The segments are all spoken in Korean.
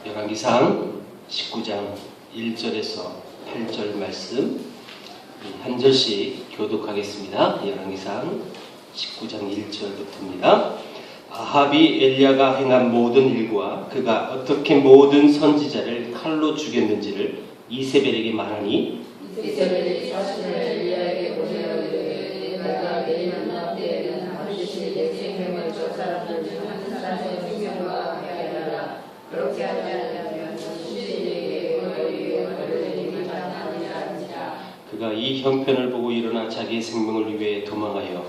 열왕기상 19장 1절에서 8절 말씀 한 절씩 교독하겠습니다. 열왕기상 19장 1절부터입니다. 아합이 엘리야가 행한 모든 일과 그가 어떻게 모든 선지자를 칼로 죽였는지를 이세벨에게 말하니 이세벨이 자신을 엘리야에게 보내어 내가 내일 만날 때에는 반드시 내 생명을 저 사람들 중 한 사람의 생명과 하여라. 그렇게 하지 않으면 신에게 너희에게 걸려내니 마땅하니라. 그가 이 형편을 보고 일어나 자기의 생명을 위해 도망하여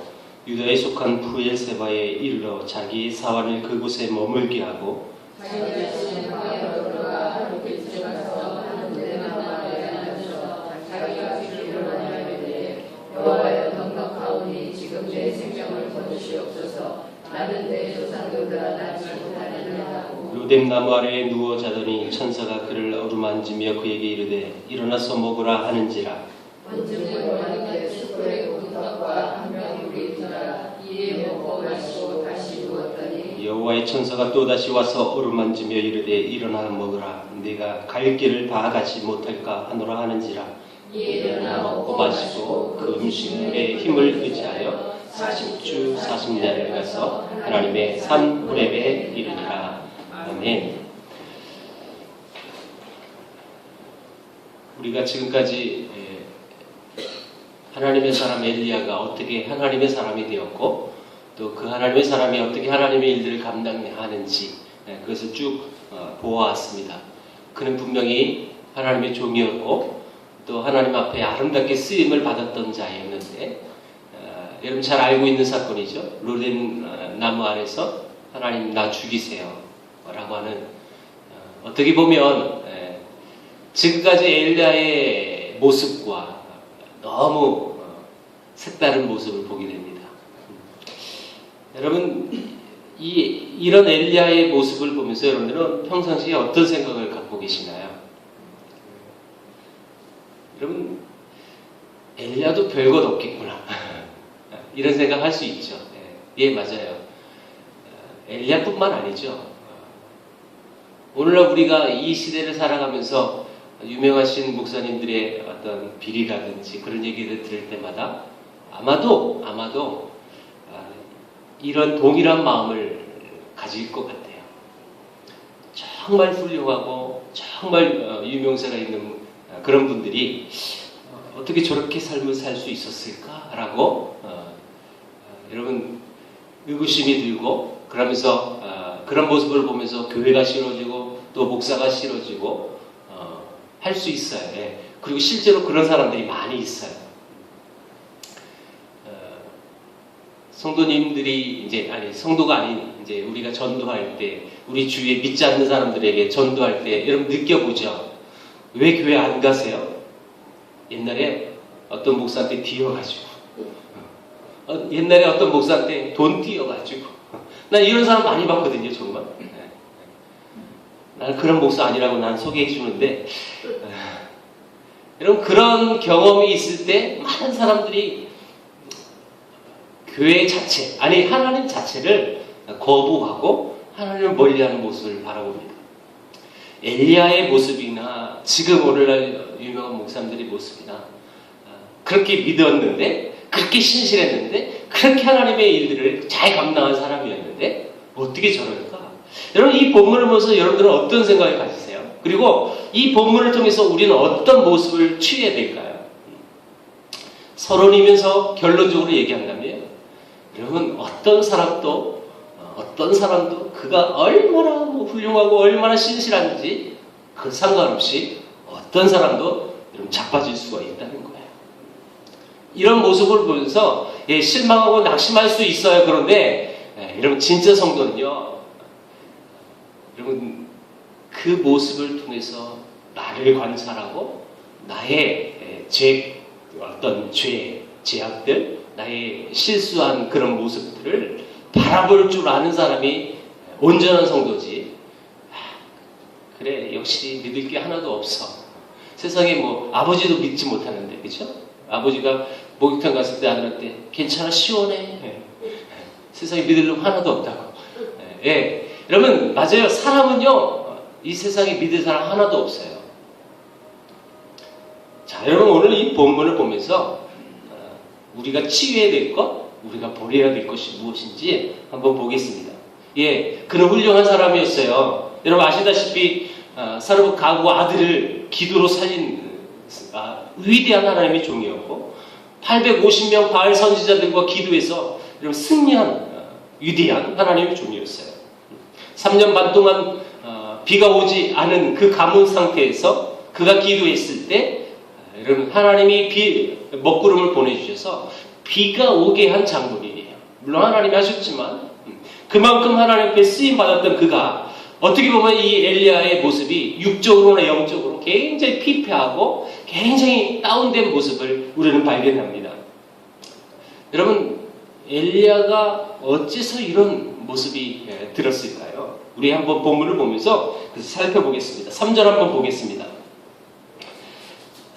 유다에 속한 부엘세바에 이르러 자기의 사환을 그곳에 머물게 하고 자기 자신은 광야로 들어가 하루 길쯤 가서 한 군데만 앉아서 자기가 죽기를 원하였는데 여호와여 넉넉하오니 지금 내 생명을 거두시옵소서. 나는 내 조상들보다 낫지 못하느니라. 로뎀나무 아래에 누워 자더니 천사가 그를 어루만지며 그에게 이르되 일어나서 먹으라 하는지라. 본즉 여호와께 숯불에 구운 떡과 한 병 물이 있더라. 이에 먹고 마시고 다시 누웠더니 여호와의 천사가 또다시 와서 어루만지며 이르되 일어나 먹으라. 네가 갈 길을 다 가지 못할까 하노라 하는지라. 이에 일어나 먹고 마시고 그 음식물에 힘을 의지하여 40주 40야를 가서 하나님의 산 호렙에 이르니라. 아멘. 우리가 지금까지 하나님의 사람 엘리야가 어떻게 하나님의 사람이 되었고 또 그 하나님의 사람이 어떻게 하나님의 일들을 감당하는지 그것을 쭉 보아왔습니다. 그는 분명히 하나님의 종이었고 또 하나님 앞에 아름답게 쓰임을 받았던 자였는데 여러분 잘 알고 있는 사건이죠. 로뎀 나무 아래서 하나님 나 죽이세요 라고 하는 어떻게 보면 지금까지 엘리야의 모습과 너무 색다른 모습을 보게 됩니다. 여러분 이런 엘리야의 모습을 보면서 여러분들은 평상시에 어떤 생각을 갖고 계시나요? 여러분 엘리야도 별것 없겠구나 이런 생각할 수 있죠. 예, 맞아요. 엘리야뿐만 아니죠. 오늘날 우리가 이 시대를 살아가면서 유명하신 목사님들의 어떤 비리라든지 그런 얘기를 들을 때마다 아마도 이런 동일한 마음을 가질 것 같아요. 정말 훌륭하고 정말 유명세가 있는 그런 분들이 어떻게 저렇게 삶을 살 수 있었을까라고 여러분 의구심이 들고 그러면서 그런 모습을 보면서 교회가 싫어지고 또 목사가 싫어지고 할 수 있어요. 예. 그리고 실제로 그런 사람들이 많이 있어요. 성도님들이 성도가 아닌 이제 우리가 전도할 때 우리 주위에 믿지 않는 사람들에게 전도할 때 여러분 느껴보죠. 왜 교회 안 가세요? 옛날에 어떤 목사한테 뒤어가지고 옛날에 어떤 목사한테 돈 띄어가지고 난 이런 사람 많이 봤거든요. 정말 난 그런 목사 아니라고 난 소개해 주는데 여러분 그런 경험이 있을 때 많은 사람들이 교회 자체 아니 하나님 자체를 거부하고 하나님을 멀리하는 모습을 바라봅니다. 엘리야의 모습이나 지금 오늘날 유명한 목사님들의 모습이나 그렇게 믿었는데 그렇게 신실했는데 그렇게 하나님의 일들을 잘 감당한 사람이었는데 어떻게 저럴까? 여러분 이 본문을 보면서 여러분들은 어떤 생각을 가지세요? 그리고 이 본문을 통해서 우리는 어떤 모습을 취해야 될까요? 서론이면서 결론적으로 얘기한다면 여러분 어떤 사람도 그가 얼마나 훌륭하고 얼마나 신실한지 그 상관없이 어떤 사람도 여러분 자빠질 수가 있다는 거예요. 이런 모습을 보면서 실망하고 낙심할 수 있어요. 그런데 여러분 진짜 성도는요. 여러분 그 모습을 통해서 나를 관찰하고 나의 죄악들, 나의 실수한 그런 모습들을 바라볼 줄 아는 사람이 온전한 성도지. 그래 역시 믿을 게 하나도 없어. 세상에 뭐 아버지도 믿지 못하는데 그렇죠? 아버지가 목욕탕 갔을 때 아들한테 괜찮아 시원해. 세상에 믿을 놈 하나도 없다고. 여러분 맞아요. 사람은요 이 세상에 믿을 사람 하나도 없어요. 자, 여러분 오늘 이 본문을 보면서 우리가 치유해야 될 것, 우리가 버려야 될 것이 무엇인지 한번 보겠습니다. 예, 그는 훌륭한 사람이었어요. 여러분 아시다시피 사르밧 가구 아들을 기도로 살린 위대한 하나님의 종이었고 850명 바알 선지자들과 기도해서 여러분 승리한 위대한 하나님의 종이었어요. 3년 반 동안 비가 오지 않은 그 가뭄 상태에서 그가 기도했을 때 여러분 하나님이 먹구름을 보내주셔서 비가 오게 한 장본인이에요. 물론 하나님이 하셨지만 그만큼 하나님 앞에 쓰임받았던 그가 어떻게 보면 이 엘리야의 모습이 육적으로나 영적으로 굉장히 피폐하고 굉장히 다운된 모습을 우리는 발견합니다. 여러분 엘리야가 어째서 이런 모습이 들었을까요? 우리 한번 본문을 보면서 살펴보겠습니다. 3절 한번 보겠습니다.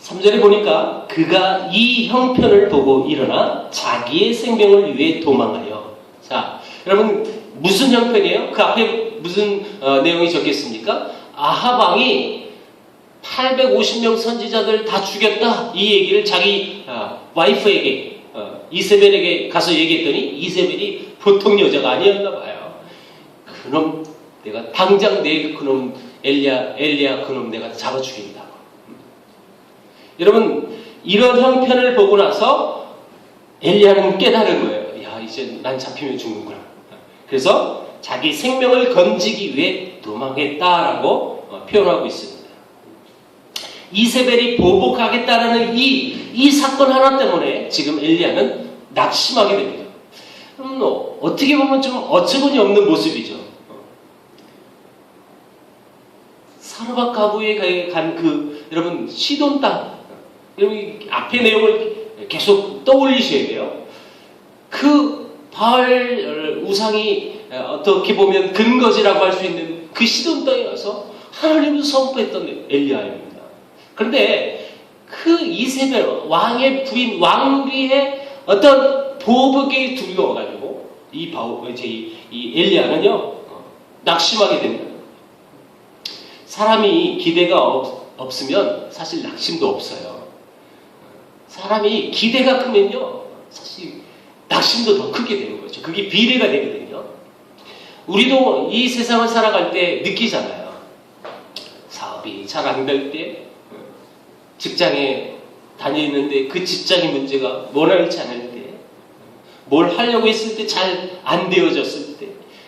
3절에 보니까 그가 이 형편을 보고 일어나 자기의 생명을 위해 도망하여. 자, 여러분 무슨 형편이에요? 그 앞에 무슨 내용이 적혔습니까? 아합 왕이 850명 선지자들 다 죽였다 이 얘기를 자기 와이프에게 이세벨에게 가서 얘기했더니 이세벨이 보통 여자가 아니었나 봐요. 그놈 내가 당장 내 그놈 엘리야 그놈 내가 잡아 죽인다. 여러분 이런 형편을 보고 나서 엘리야는 깨달은 거예요. 야 이제 난 잡히면 죽는구나. 그래서 자기 생명을 건지기 위해 도망했다라고 표현하고 있습니다. 이세벨이 보복하겠다라는 이 사건 하나 때문에 지금 엘리야는 낙심하게 됩니다. 어떻게 보면 좀 어처구니 없는 모습이죠. 사르밧 가부에 간 여러분 시돈 땅, 여러분 앞의 내용을 계속 떠올리셔야 돼요. 그 바알 우상이 어떻게 보면 근거지라고 할 수 있는 그 시돈 땅에 가서 하나님을 선포했던 엘리야입니다. 그런데 그 이세벨 왕의 부인 왕비의 어떤 보복에 두려워가지고 이 엘리야는요 낙심하게 됩니다. 사람이 기대가 없으면 사실 낙심도 없어요. 사람이 기대가 크면요 사실 낙심도 더 크게 되는 거죠. 그게 비례가 되거든요. 우리도 이 세상을 살아갈 때 느끼잖아요. 사업이 잘 안 될 때, 직장에 다니는데 그 직장의 문제가 원활치 않을 때, 뭘 하려고 했을 때 잘 안 되어졌을 때,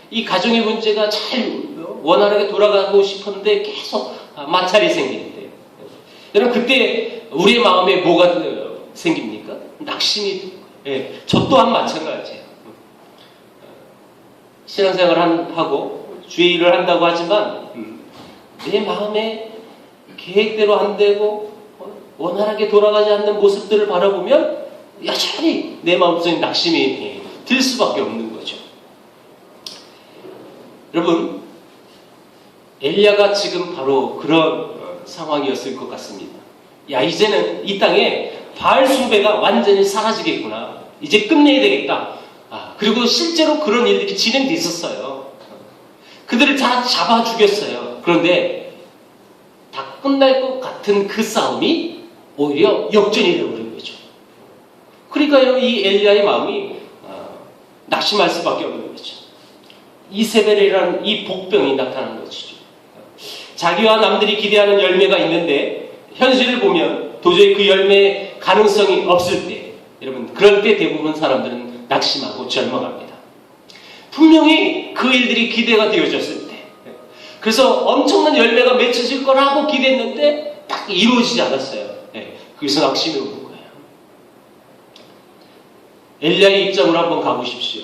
이 가정의 문제가 잘 원활하게 돌아가고 싶었는데 계속 마찰이 생길 때, 여러분 그때 우리의 마음에 뭐가 생깁니까? 낙심이. 예, 저 또한 마찬가지예요. 신앙생활 하고 주의를 한다고 하지만 내 마음에 계획대로 안 되고 원활하게 돌아가지 않는 모습들을 바라보면 여전히 내 마음속에 낙심이 들 수밖에 없는 거죠. 여러분 엘리야가 지금 바로 그런 상황이었을 것 같습니다. 야 이제는 이 땅에 바알 숭배가 완전히 사라지겠구나. 이제 끝내야 되겠다. 그리고 실제로 그런 일들이 진행됐었어요. 그들을 다 잡아 죽였어요. 그런데 다 끝날 것 같은 그 싸움이 오히려 역전이 되어버린 거죠. 그러니까요 이 엘리야의 마음이 낙심할 수밖에 없는 거죠. 이세벨이라는 이 복병이 나타난 것이죠. 자기와 남들이 기대하는 열매가 있는데 현실을 보면 도저히 그 열매의 가능성이 없을 때, 여러분 그럴 때 대부분 사람들은 낙심하고 절망합니다. 분명히 그 일들이 기대가 되어졌을 때, 그래서 엄청난 열매가 맺혀질 거라고 기대했는데 딱 이루어지지 않았어요. 그래서 낙심이 오는 거예요. 엘리야의 입장으로 한번 가보십시오.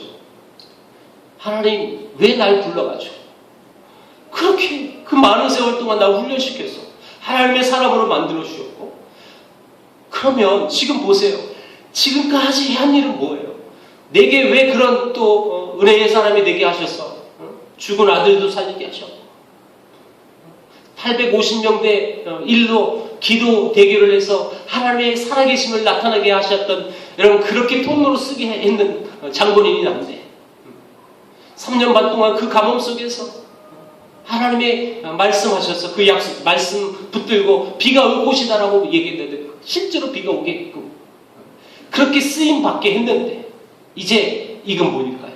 하나님 왜 날 불러가지고 그렇게 그 많은 세월 동안 날 훈련시켜서 하나님의 사람으로 만들어 주셨고, 그러면 지금 보세요. 지금까지 한 일은 뭐예요? 내게 왜 그런 또 은혜의 사람이 되게 하셔서 죽은 아들도 살리게 하셨고 850명대 일로 기도 대결을 해서 하나님의 살아계심을 나타나게 하셨던, 여러분 그렇게 통로로 쓰게 했는 장본인이 난데 3년 반 동안 그 가뭄 속에서 하나님의 말씀하셔서 그 약속, 말씀 붙들고 비가 올 곳이다라고 얘기했는데 실제로 비가 오게끔 그렇게 쓰임 받게 했는데 이제 이건 뭘까요?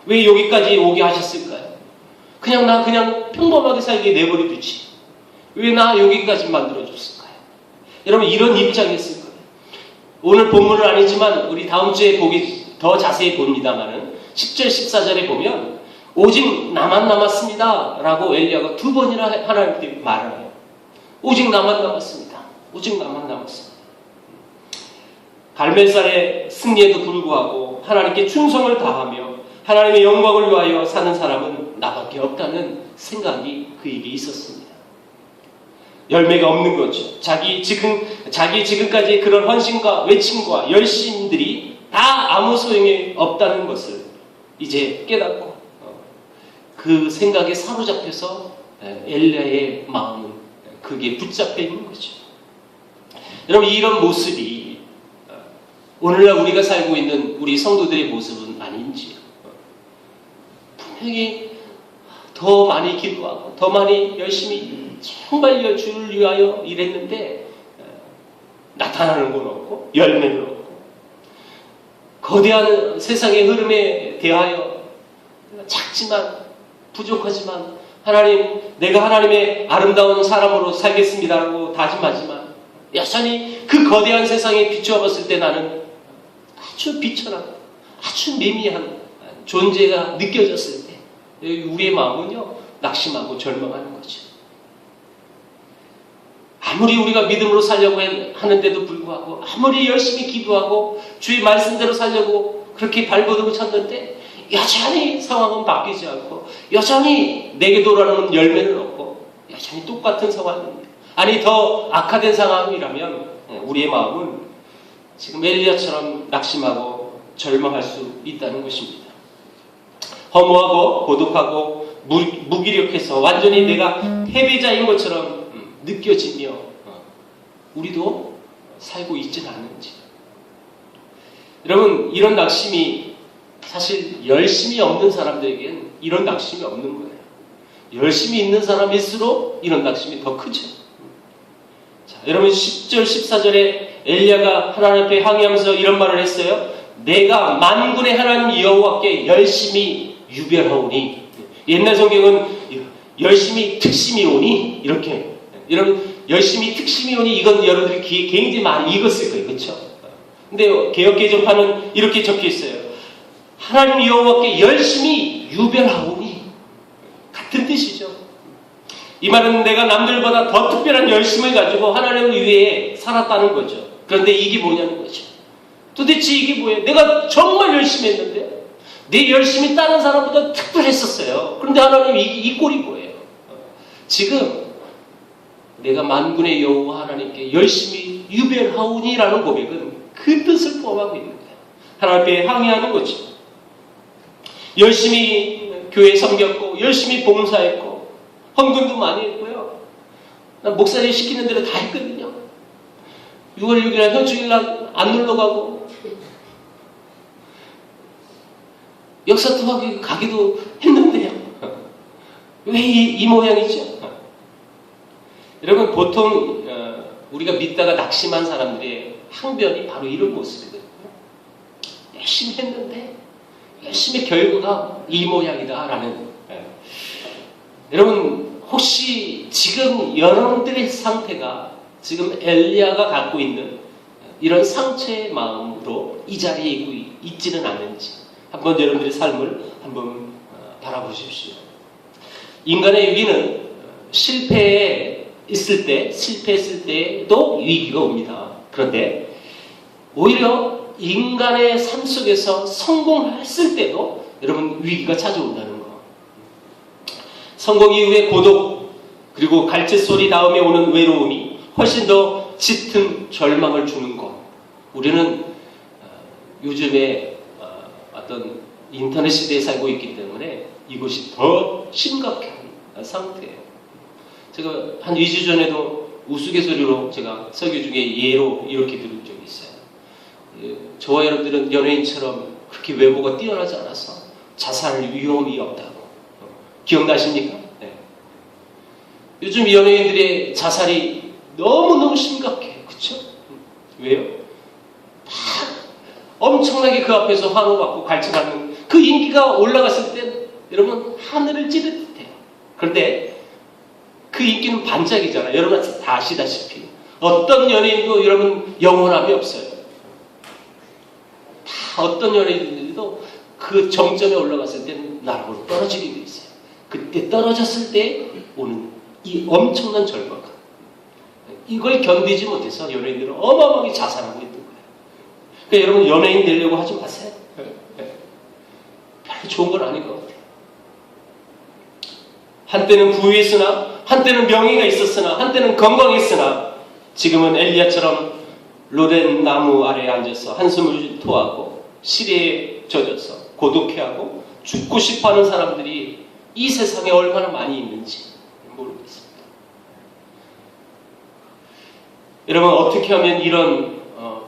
왜 여기까지 오게 하셨을까요? 그냥 평범하게 살게 내버려 두지. 왜 나 여기까지 만들어줬을까요? 여러분 이런 입장이었을 거예요. 오늘 본문은 아니지만 우리 다음 주에 보기 더 자세히 봅니다만은 10절 14절에 보면 오직 나만 남았습니다 라고 엘리야가 2번이나 하나님께 말을 해요. 오직 나만 남았습니다. 오직 나만 남았습니다. 갈멜산의 승리에도 불구하고 하나님께 충성을 다하며 하나님의 영광을 위하여 사는 사람은 나밖에 없다는 생각이 그에게 있었습니다. 열매가 없는 거죠. 자기 지금까지 그런 헌신과 외침과 열심들이 다 아무 소용이 없다는 것을 이제 깨닫고 그 생각에 사로잡혀서 엘리야의 마음은 그게 붙잡혀 있는 거죠. 여러분 이런 모습이 오늘날 우리가 살고 있는 우리 성도들의 모습은 아닌지 분명히 더 많이 기도하고 더 많이 열심히 정말 주를 위하여 일했는데 나타나는 건 없고 열매는 없고 거대한 세상의 흐름에 대하여 작지만 부족하지만 하나님 내가 하나님의 아름다운 사람으로 살겠습니다라고 다짐하지만 여전히 그 거대한 세상에 비추어 봤을 때 나는 아주 비천한 아주 미미한 존재가 느껴졌을 때 우리의 마음은요 낙심하고 절망하는 거죠. 아무리 우리가 믿음으로 살려고 하는데도 불구하고 아무리 열심히 기도하고 주의 말씀대로 살려고 그렇게 발버둥을 쳤는데 여전히 상황은 바뀌지 않고 여전히 내게 돌아오는 열매는 없고 여전히 똑같은 상황입니다. 아니 더 악화된 상황이라면 우리의 마음은 지금 엘리야처럼 낙심하고 절망할 수 있다는 것입니다. 허무하고 고독하고 무기력해서 완전히 내가 패배자인 것처럼 느껴지며 우리도 살고 있지는 않은지. 여러분 이런 낙심이 사실 열심히 없는 사람들에겐 이런 낙심이 없는 거예요. 열심히 있는 사람일수록 이런 낙심이 더 크죠. 자, 여러분 10절 14절에 엘리야가 하나님 앞에 항의하면서 이런 말을 했어요. 내가 만군의 하나님 여호와께 열심히 유별하오니. 옛날 성경은 열심히 특심이 오니 이렇게. 여러분 열심히 특심이 오니 이건 여러분들이 귀에 굉장히 많이 익었을 거예요. 그렇죠? 근데 개역개정판은 이렇게 적혀 있어요. 하나님 여호와께 열심히 유별하오니 같은 뜻이죠. 이 말은 내가 남들보다 더 특별한 열심을 가지고 하나님을 위해 살았다는 거죠. 그런데 이게 뭐냐는 거죠. 도대체 이게 뭐예요? 내가 정말 열심히 했는데 내 열심이 다른 사람보다 특별했었어요. 그런데 하나님 이 꼴이 뭐예요? 지금 내가 만군의 여호와 하나님께 열심히 유별하오니라는 고백은 그 뜻을 포함하고 있는 거예요. 하나님 앞에 항의하는 거죠. 열심히 교회 섬겼고 열심히 봉사했고 헌금도 많이 했고요. 난 목사님 시키는 대로 다 했거든요. 6월 6일날 현충일날 안 놀러가고 역사토하기 가기도 했는데요. 왜 이 모양이죠? 여러분 보통 우리가 믿다가 낙심한 사람들의 항변이 바로 이런 모습이거든요. 열심히 했는데 열심히 결과가 이 모양이다라는. 여러분 혹시 지금 여러분들의 상태가 지금 엘리야가 갖고 있는 이런 상처의 마음으로 이 자리에 있지는 않는지 한번 여러분들의 삶을 한번 바라보십시오. 인간의 위기는 실패했을 때도 위기가 옵니다. 그런데 오히려 인간의 삶 속에서 성공했을 때도 여러분 위기가 찾아온다는 거. 성공 이후의 고독 그리고 갈채소리 다음에 오는 외로움이 훨씬 더 짙은 절망을 주는 것. 우리는 요즘에 어떤 인터넷 시대에 살고 있기 때문에 이것이 더 심각한 상태예요. 제가 한 2주 전에도 우스갯소리로 제가 설교 중에 예로 이렇게 들은 적이 있어요. 저와 여러분들은 연예인처럼 그렇게 외모가 뛰어나지 않아서 자살 위험이 없다고. 기억나십니까? 네. 요즘 연예인들의 자살이 너무너무 심각해요. 그쵸? 왜요? 다 엄청나게 그 앞에서 환호받고 갈채받는 그 인기가 올라갔을 때 여러분 하늘을 찌를 듯해요. 그런데 그 인기는 반짝이잖아요. 여러분 다 아시다시피 어떤 연예인도 여러분 영원함이 없어요. 다 어떤 연예인들도 그 정점에 올라갔을 때는 나락으로 떨어지게 돼 있어요. 그때 떨어졌을 때 오는 이 엄청난 절망감, 이걸 견디지 못해서 연예인들은 어마어마하게 자살하고 있는 거예요. 그러니까 여러분 연예인 되려고 하지 마세요. 별로 좋은 건 아닌 것 같아요. 한때는 부유했으나, 한때는 명예가 있었으나, 한때는 건강했으나 지금은 엘리야처럼 로덴 나무 아래에 앉아서 한숨을 토하고 시리에 젖어서 고독해하고 죽고 싶어하는 사람들이 이 세상에 얼마나 많이 있는지 모르겠습니다. 여러분 어떻게 하면 이런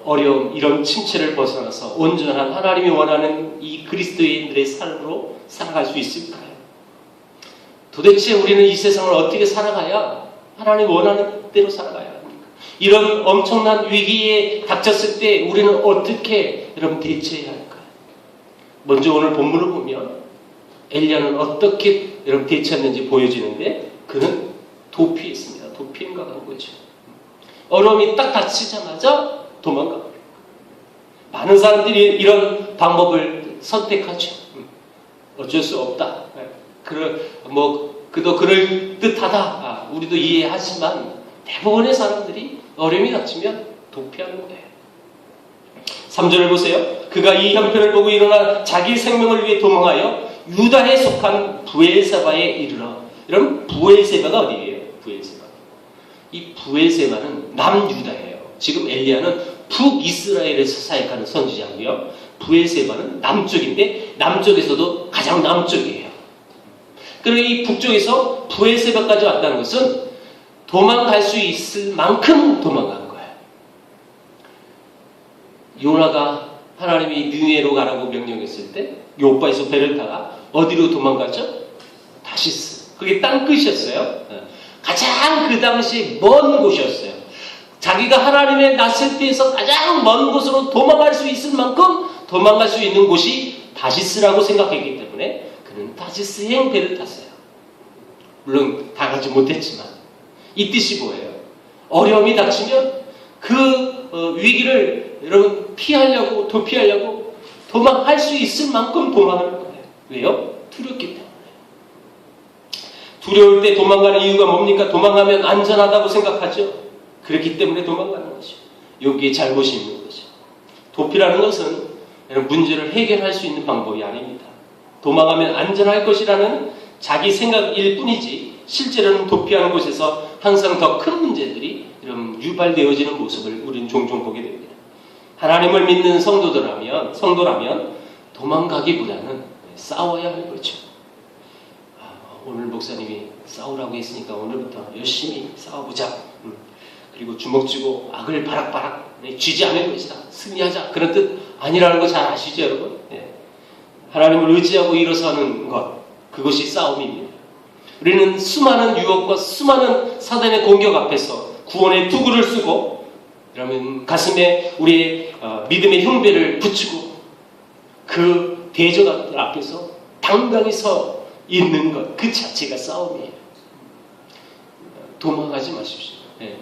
어려움, 이런 침체를 벗어나서 온전한 하나님이 원하는 이 그리스도인들의 삶으로 살아갈 수 있을까요? 도대체 우리는 이 세상을 어떻게 살아가야 하나님 원하는 대로 살아가야 합니까? 이런 엄청난 위기에 닥쳤을 때 우리는 어떻게 여러분 대처해야 할까요? 먼저 오늘 본문을 보면 엘리야는 어떻게 여러분 대처했는지 보여지는데 그는 도피했습니다. 도피행각한 거죠. 어려움이 딱 닥치자마자 도망가 버려요. 많은 사람들이 이런 방법을 선택하죠. 어쩔 수 없다. 그도 그럴 듯하다. 우리도 이해하지만 대부분의 사람들이 어려움이 닥치면 도피하는 거예요. 3절을 보세요. 그가 이 형편을 보고 일어나 자기 생명을 위해 도망하여 유다에 속한 부엘세바에 이르러. 여러분 부엘세바가 어디예요? 부엘세바. 이 부엘세바는 남유다예요. 지금 엘리야는 북이스라엘에서 사역하는 선지자고요. 부엘세바는 남쪽인데 남쪽에서도 가장 남쪽이에요. 그리고 이 북쪽에서 부엘세바까지 왔다는 것은 도망갈 수 있을 만큼 도망간 거예요. 요나가 하나님이 니느웨로 가라고 명령했을 때 요바에서 배를 타가 어디로 도망갔죠? 다시스. 그게 땅끝이었어요. 가장 그 당시 먼 곳이었어요. 자기가 하나님의 낯을 피해서 가장 먼 곳으로 도망갈 수 있을 만큼 도망갈 수 있는 곳이 다시스라고 생각했기 때문에 그는 다시스행 배를 탔어요. 물론 다 가지 못했지만 이 뜻이 뭐예요? 어려움이 닥치면 그 위기를 여러분 피하려고 도피하려고 도망할 수 있을 만큼 도망하는 거예요. 왜요? 두렵기 때문에. 두려울 때 도망가는 이유가 뭡니까? 도망가면 안전하다고 생각하죠. 그렇기 때문에 도망가는 거죠. 여기에 잘못이 있는 거죠. 도피라는 것은 문제를 해결할 수 있는 방법이 아닙니다. 도망가면 안전할 것이라는 자기 생각일 뿐이지 실제로는 도피하는 곳에서 항상 더 큰 문제들이 유발되어지는 모습을 우리는 종종 보게 됩니다. 하나님을 믿는 성도라면 도망가기보다는 싸워야 할 거죠. 오늘 목사님이 싸우라고 했으니까 오늘부터 열심히 싸워보자. 그리고 주먹 쥐고 악을 바락바락 쥐지 않을 것이다. 승리하자. 그런 뜻 아니라는 거 잘 아시죠, 여러분? 네. 하나님을 의지하고 일어서는 것, 그것이 싸움입니다. 우리는 수많은 유혹과 수많은 사단의 공격 앞에서 구원의 투구를 쓰고 그러면 가슴에 우리의 믿음의 흉배를 붙이고 그 대적 앞에서 당당히 서 있는 것, 그 자체가 싸움이에요. 도망가지 마십시오.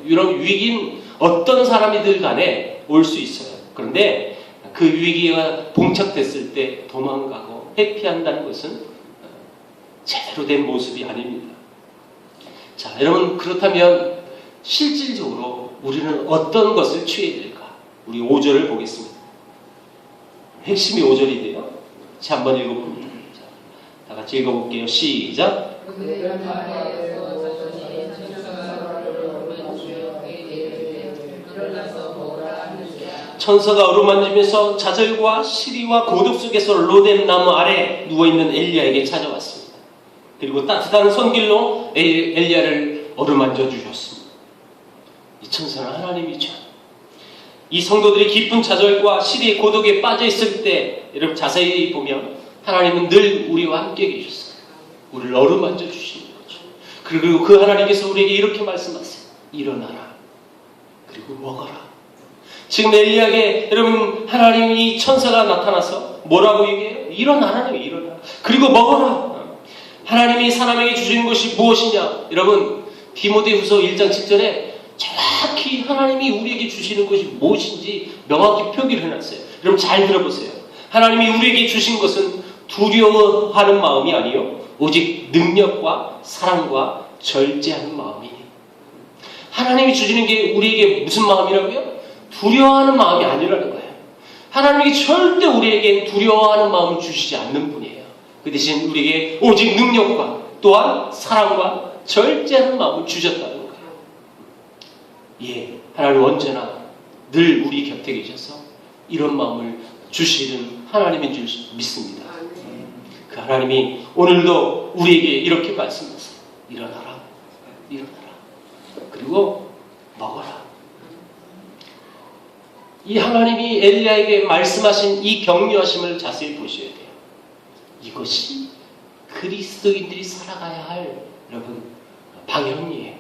이런 위기는 어떤 사람이든 간에 올 수 있어요. 그런데 그 위기가 봉착됐을 때 도망가고 회피한다는 것은 제대로 된 모습이 아닙니다. 자, 여러분 그렇다면 실질적으로 우리는 어떤 것을 취해야 될까? 우리 5절을 보겠습니다. 핵심이 5절인데요. 자, 한번 읽어봅니다. 자, 다 같이 읽어볼게요. 시작. 천사가 어루만지면서 좌절과 시리와 고독 속에서 로뎀 나무 아래 누워있는 엘리야에게 찾아왔습니다. 그리고 따뜻한 손길로 엘리야를 어루만져 주셨습니다. 이 천사는 하나님이죠. 이 성도들이 깊은 좌절과 시리의 고독에 빠져 있을 때 여러분 자세히 보면 하나님은 늘 우리와 함께 계셨어요. 우리를 어루만져 주시는 거죠. 그리고 그 하나님께서 우리에게 이렇게 말씀하세요. 일어나라. 그리고 먹어라. 지금 엘리야에게 여러분 하나님이 천사가 나타나서 뭐라고 얘기해요? 일어나라는 거예요. 일어나. 그리고 먹어라. 하나님이 사람에게 주신 것이 무엇이냐? 여러분 디모데후서 1장 10절에 정확히 하나님이 우리에게 주시는 것이 무엇인지 명확히 표기를 해놨어요. 여러분 잘 들어보세요. 하나님이 우리에게 주신 것은 두려워하는 마음이 아니요 오직 능력과 사랑과 절제하는 마음이에요. 하나님이 주시는 게 우리에게 무슨 마음이라고요? 두려워하는 마음이 아니라는 거예요. 하나님이 절대 우리에게 두려워하는 마음을 주시지 않는 분이에요. 그 대신 우리에게 오직 능력과 또한 사랑과 절제하는 마음을 주셨다는 거예요. 예, 하나님 언제나 늘 우리 곁에 계셔서 이런 마음을 주시는 하나님인 줄 믿습니다. 그 하나님이 오늘도 우리에게 이렇게 말씀하세요. 일어나라. 일어나라. 그리고 먹어라. 이 하나님이 엘리야에게 말씀하신 이 격려하심을 자세히 보셔야 돼요. 이것이 그리스도인들이 살아가야 할 여러분 방향이에요.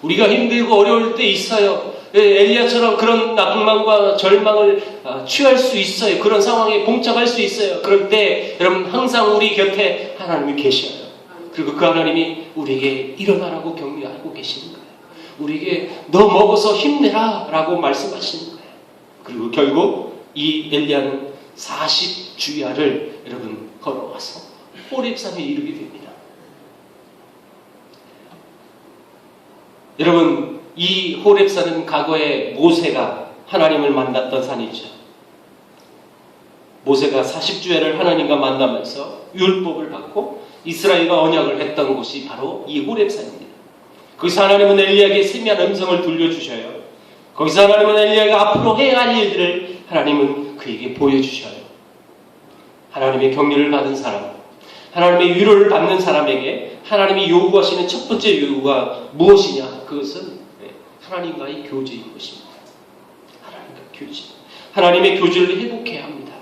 우리가 힘들고 어려울 때 있어요. 엘리야처럼 그런 낭만과 절망을 취할 수 있어요. 그런 상황에 봉착할 수 있어요. 그럴 때 여러분 항상 우리 곁에 하나님이 계셔요. 그리고 그 하나님이 우리에게 일어나라고 격려하고 계시는 거예요. 우리에게 너 먹어서 힘내라 라고 말씀하시는 거예요. 그리고 결국 이 엘리야는 40주야를 여러분 걸어와서 호렙산에 이르게 됩니다. 여러분 이 호렙산은 과거에 모세가 하나님을 만났던 산이죠. 모세가 40주야를 하나님과 만나면서 율법을 받고 이스라엘과 언약을 했던 곳이 바로 이 호렙산입니다. 거기서 하나님은 엘리야에게 세미한 음성을 들려주셔요. 거기서 하나님은 엘리야가 앞으로 해야 할 일들을 하나님은 그에게 보여주셔요. 하나님의 격려를 받은 사람, 하나님의 위로를 받는 사람에게 하나님이 요구하시는 첫 번째 요구가 무엇이냐? 그것은 하나님과의 교제인 것입니다. 하나님과 교제. 하나님의 교제를 회복해야 합니다.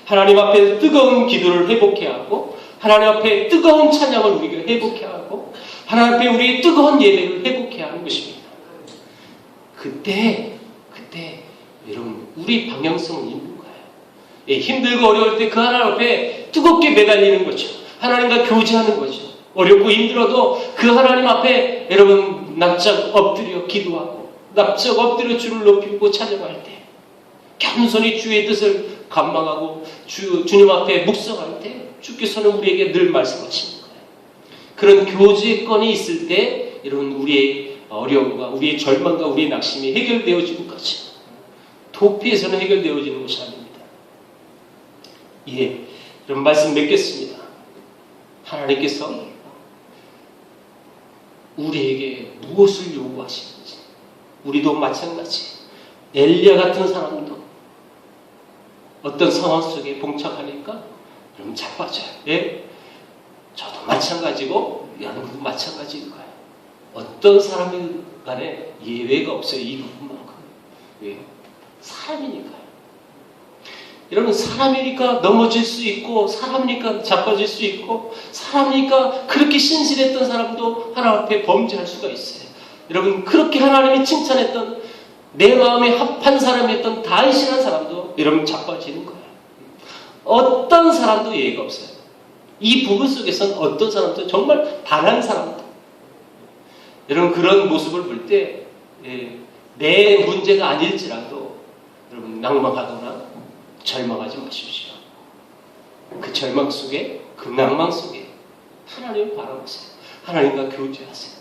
하나님 앞에 뜨거운 기도를 회복해야 하고 하나님 앞에 뜨거운 찬양을 우리가 회복해야 하고 하나님 앞에 우리의 뜨거운 예배를 회복해야 하는 것입니다. 그때 여러분 우리 방향성은 있는 거예요. 예, 힘들고 어려울 때 그 하나님 앞에 뜨겁게 매달리는 거죠. 하나님과 교제하는 거죠. 어렵고 힘들어도 그 하나님 앞에 여러분 납작 엎드려 기도하고 납작 엎드려 주를 높이고 찬양할 때 겸손히 주의 뜻을 감망하고 주님 앞에 묵상할 때 주께서는 우리에게 늘 말씀하시는 거예요. 그런 교제권이 있을 때 여러분 우리의 어려움과 우리의 절망과 우리의 낙심이 해결되어지는 거죠. 도피에서는 해결되어지는 것이 아닙니다. 예, 이런 말씀 맺겠습니다. 하나님께서 우리에게 무엇을 요구하시는지 우리도 마찬가지 엘리야 같은 사람도 어떤 상황 속에 봉착하니까 여러분 자빠져요. 예? 저도 마찬가지고 여러분도 마찬가지일 거예요. 어떤 사람인 간에 예외가 없어요. 이 부분만큼. 왜? 사람이니까요. 여러분 사람이니까 넘어질 수 있고 사람이니까 자빠질 수 있고 사람이니까 그렇게 신실했던 사람도 하나님 앞에 범죄할 수가 있어요. 여러분 그렇게 하나님이 칭찬했던 내 마음에 합한 사람이었던 다윗이라는 사람도 여러분 자빠지는 거예요. 어떤 사람도 예의가 없어요. 이 부분 속에서는 어떤 사람도 정말 단한 사람도 여러분 그런 모습을 볼 때 내 문제가 아닐지라도 여러분 낭망하거나 절망하지 마십시오. 그 절망 속에 그 낭망 속에 하나님을 바라보세요. 하나님과 교제하세요.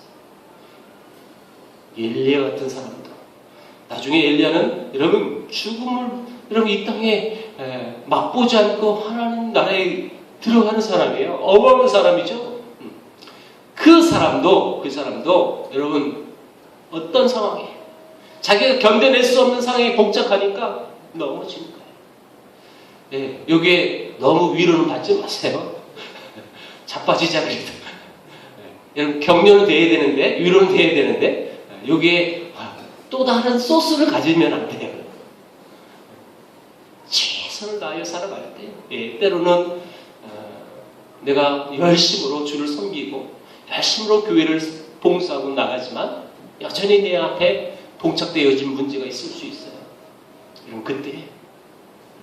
엘리야 같은 사람도 나중에 엘리야는 여러분 죽음을 여러분 이 땅에 맛보지 않고 하나님 나라에 들어가는 사람이에요. 어마어마한 사람이죠. 그 사람도 여러분 어떤 상황에 자기가 견뎌낼 수 없는 상황에 봉착하니까 넘어지는 거예요. 네, 여기에 너무 위로는 받지 마세요. 자빠지지 않겠다. 여러분 격려는 돼야 되는데 위로는 돼야 되는데 여기에 또 다른 소스를 가지면 안 돼요. 최선을 다하여 살아갈 때 때로는 내가 열심으로 주를 섬기고 열심으로 교회를 봉사하고 나가지만 여전히 내 앞에 봉착되어진 문제가 있을 수 있어요. 그럼 그때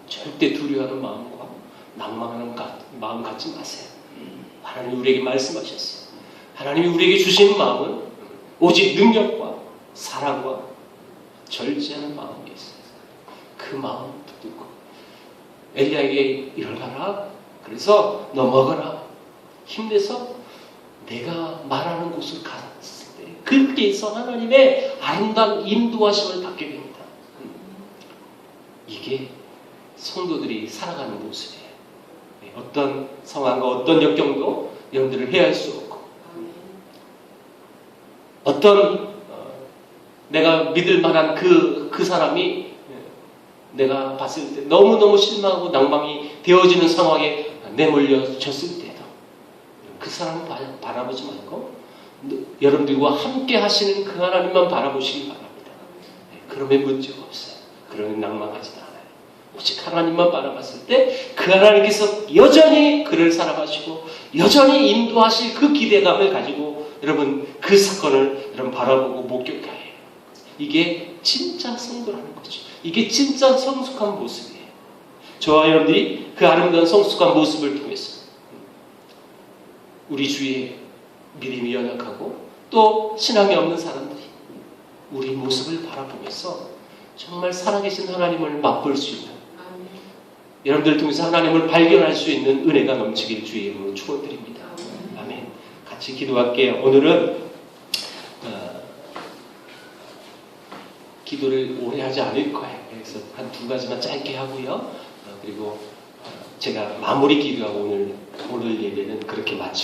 절대 두려워하는 마음과 낭망하는 마음 갖지 마세요. 하나님이 우리에게 말씀하셨어요. 하나님이 우리에게 주신 마음은 오직 능력과 사랑과 절제하는 마음이었어요. 그 마음 붙들고 엘리야에게 일어나라. 그래서 너 먹어라. 힘내서 내가 말하는 곳을 갔을 때 그렇게해서 하나님의 아름다운 인도하심을 받게 됩니다. 이게 성도들이 살아가는 모습이에요. 어떤 상황과 어떤 역경도 여러분들을 해할 수 없고 어떤 내가 믿을 만한 그 사람이 내가 봤을 때 너무너무 실망하고 낭망이 되어지는 상황에 내몰려졌을 때도 그 사람을 바라보지 말고 여러분들과 함께 하시는 그 하나님만 바라보시기 바랍니다. 그러면 문제가 없어요. 그러면 낭망하지도 않아요. 오직 하나님만 바라봤을 때 그 하나님께서 여전히 그를 사랑하시고 여전히 인도하실 그 기대감을 가지고 여러분 그 사건을 여러분 바라보고 목격해야 해요. 이게 진짜 성도라는 거죠. 이게 진짜 성숙한 모습이에요. 저와 여러분들이 그 아름다운 성숙한 모습을 통해서 우리 주위에 믿음이 연약하고 또 신앙이 없는 사람들이 우리 모습을 바라보면서 정말 살아계신 하나님을 맛볼 수 있는 여러분들 통해서 하나님을 발견할 수 있는 은혜가 넘치길 주의 이름으로 축원드립니다. 아멘. 같이 기도할게요. 오늘은 기도를 오래 하지 않을 거예요. 그래서 한 2가지만 짧게 하고요. 그리고 제가 마무리 기도하고 오늘 예배는 그렇게 마치고